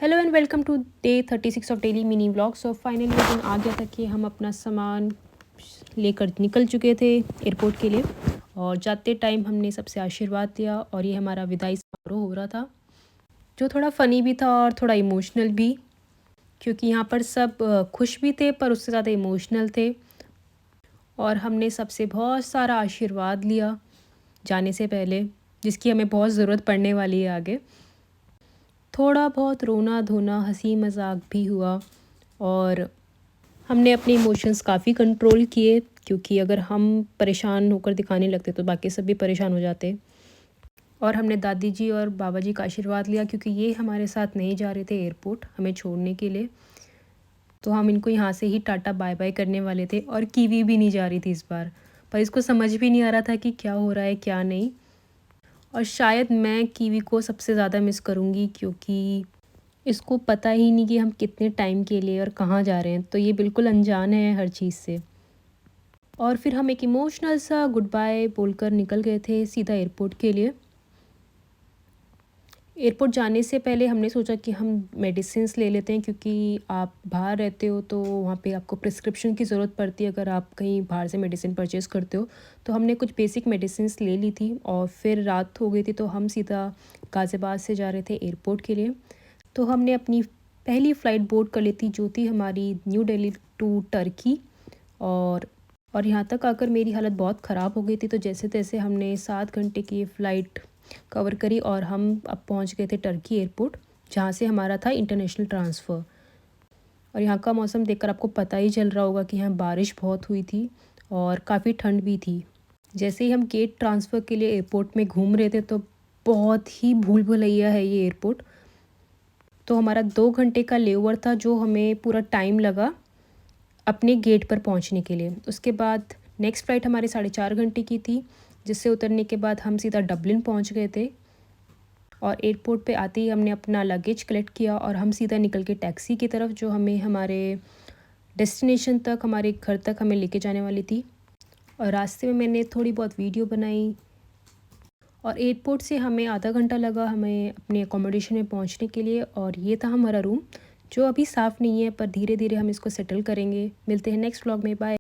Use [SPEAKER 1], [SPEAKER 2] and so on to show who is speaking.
[SPEAKER 1] Hello and welcome to day 36 of daily mini vlog. So finally वो दिन आ गया था कि हम अपना सामान लेकर निकल चुके थे एयरपोर्ट के लिए, और जाते टाइम हमने सबसे आशीर्वाद दिया और ये हमारा विदाई समारोह हो रहा था, जो थोड़ा फ़नी भी था और थोड़ा इमोशनल भी, क्योंकि यहाँ पर सब खुश भी थे पर उससे ज़्यादा इमोशनल थे। और हमने सबसे बहुत सारा आशीर्वाद लिया जाने से पहले, जिसकी हमें बहुत ज़रूरत पड़ने वाली है आगे। थोड़ा बहुत रोना धोना हंसी मजाक भी हुआ और हमने अपने इमोशंस काफ़ी कंट्रोल किए, क्योंकि अगर हम परेशान होकर दिखाने लगते तो बाकी सब भी परेशान हो जाते। और हमने दादी जी और बाबा जी का आशीर्वाद लिया, क्योंकि ये हमारे साथ नहीं जा रहे थे एयरपोर्ट हमें छोड़ने के लिए, तो हम इनको यहाँ से ही टाटा बाय बाय करने वाले थे। और कीवी भी नहीं जा रही थी इस बार, पर इसको समझ भी नहीं आ रहा था कि क्या हो रहा है क्या नहीं। और शायद मैं कीवी को सबसे ज़्यादा मिस करूँगी, क्योंकि इसको पता ही नहीं कि हम कितने टाइम के लिए और कहाँ जा रहे हैं, तो ये बिल्कुल अनजान है हर चीज़ से। और फिर हम एक इमोशनल सा गुड बाय बोलकर निकल गए थे सीधा एयरपोर्ट के लिए। एयरपोर्ट जाने से पहले हमने सोचा कि हम मेडिसिन्स ले लेते हैं, क्योंकि आप बाहर रहते हो तो वहाँ पे आपको प्रिस्क्रिप्शन की ज़रूरत पड़ती है अगर आप कहीं बाहर से मेडिसिन परचेज़ करते हो। तो हमने कुछ बेसिक मेडिसिन्स ले ली थी और फिर रात हो गई थी, तो हम सीधा गाज़ियाबाद से जा रहे थे एयरपोर्ट के लिए। तो हमने अपनी पहली फ़्लाइट बोर्ड कर ली थी, जो थी हमारी न्यू दिल्ली टू टर्की। और यहाँ तक आकर मेरी हालत बहुत ख़राब हो गई थी, तो जैसे तैसे हमने 7 घंटे की फ़्लाइट कवर करी और हम अब पहुँच गए थे टर्की एयरपोर्ट, जहाँ से हमारा था इंटरनेशनल ट्रांसफ़र। और यहाँ का मौसम देखकर आपको पता ही चल रहा होगा कि यहाँ बारिश बहुत हुई थी और काफ़ी ठंड भी थी। जैसे ही हम गेट ट्रांसफ़र के लिए एयरपोर्ट में घूम रहे थे, तो बहुत ही भूल भुलैया है ये एयरपोर्ट। तो हमारा 2 घंटे का लेओवर था, जो हमें पूरा टाइम लगा अपने गेट पर पहुंचने के लिए। उसके बाद नेक्स्ट फ़्लाइट हमारी 4.5 घंटे की थी, जिससे उतरने के बाद हम सीधा डबलिन पहुंच गए थे। और एयरपोर्ट पे आते ही हमने अपना लगेज कलेक्ट किया और हम सीधा निकल के टैक्सी की तरफ, जो हमें हमारे डेस्टिनेशन तक, हमारे घर तक हमें लेके जाने वाली थी। और रास्ते में मैंने थोड़ी बहुत वीडियो बनाई। और एयरपोर्ट से हमें आधा घंटा लगा हमें अपने अकोमोडेशन में पहुंचने के लिए। और ये था हमारा रूम, जो अभी साफ़ नहीं है, पर धीरे धीरे हम इसको सेटल करेंगे। मिलते हैं नेक्स्ट व्लॉग में, बाय।